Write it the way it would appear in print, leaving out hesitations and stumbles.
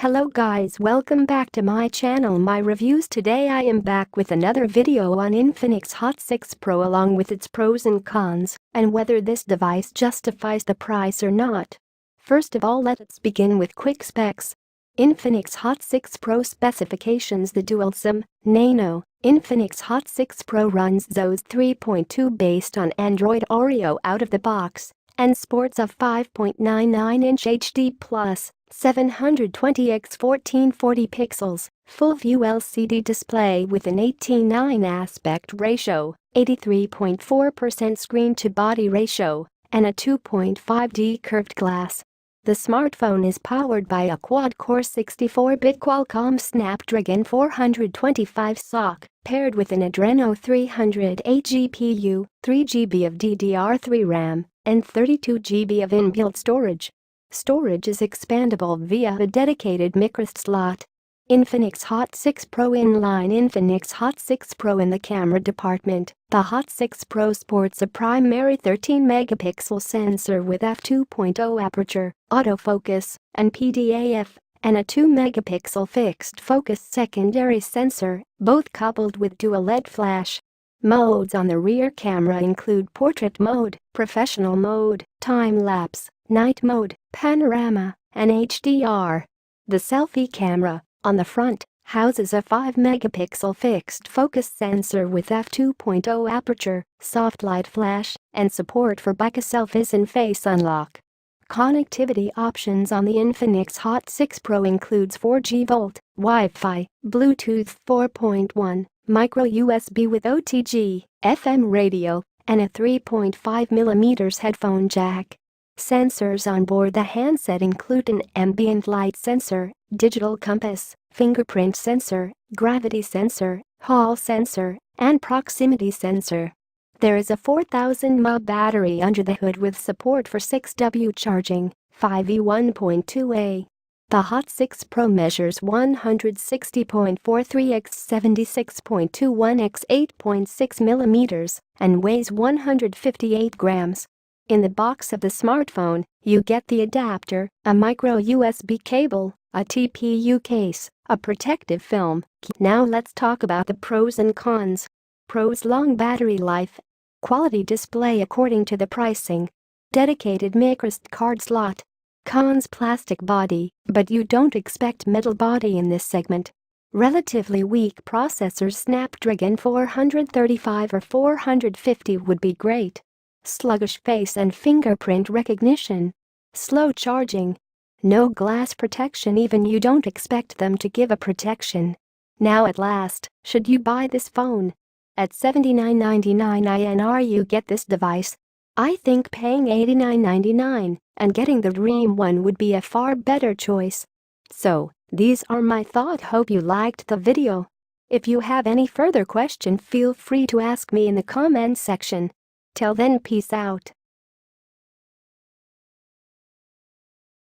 Hello guys, welcome back to my channel My Reviews. Today I am back with another video on Infinix Hot 6 Pro along with its pros and cons and whether this device justifies the price or not. First of all, let's begin with quick specs. Infinix Hot 6 Pro specifications. The dual SIM, Nano, Infinix Hot 6 Pro runs XOS 3.2 based on Android Oreo out of the box and sports a 5.99-inch HD+, 720x 1440 pixels, full-view LCD display with an 18:9 aspect ratio, 83.4% screen-to-body ratio, and a 2.5D curved glass. The smartphone is powered by a quad-core 64-bit Qualcomm Snapdragon 425 SoC, paired with an Adreno 308 GPU, 3GB of DDR3 RAM, and 32GB of inbuilt storage. Storage is expandable via a dedicated microSD slot. Infinix Hot 6 Pro inline. Infinix Hot 6 Pro. In the camera department, the Hot 6 Pro sports a primary 13-megapixel sensor with f2.0 aperture, autofocus, and PDAF, and a 2-megapixel fixed focus secondary sensor, both coupled with dual LED flash. Modes on the rear camera include portrait mode, professional mode, time-lapse, night mode, panorama, and HDR. The selfie camera, on the front, houses a 5-megapixel fixed focus sensor with f2.0 aperture, soft light flash, and support for bokeh selfies and face unlock. Connectivity options on the Infinix Hot 6 Pro includes 4G Volt, Wi-Fi, Bluetooth 4.1, micro-USB with OTG, FM radio, and a 3.5mm headphone jack. Sensors on board the handset include an ambient light sensor, digital compass, fingerprint sensor, gravity sensor, hall sensor, and proximity sensor. There is a 4000 mAh battery under the hood with support for 6W charging, 5E 1.2A. The Hot 6 Pro measures 160.43 x 76.21 x 8.6mm and weighs 158 grams. In the box of the smartphone, you get the adapter, a micro USB cable, a TPU case, a protective film. Now let's talk about the pros and cons. Pros: long battery life. Quality display according to the pricing. Dedicated microSD card slot. Cons: plastic body, but you don't expect metal body in this segment. Relatively weak processors. Snapdragon 435 or 450 would be great. Sluggish face and fingerprint recognition. Slow charging. No glass protection, even you don't expect them to give a protection. Now at last, should you buy this phone? At $79.99 INR you get this device. I think paying $89.99 and getting the dream one would be a far better choice. So, these are my thoughts. Hope you liked the video. If you have any further question, feel free to ask me in the comment section. Till then, peace out.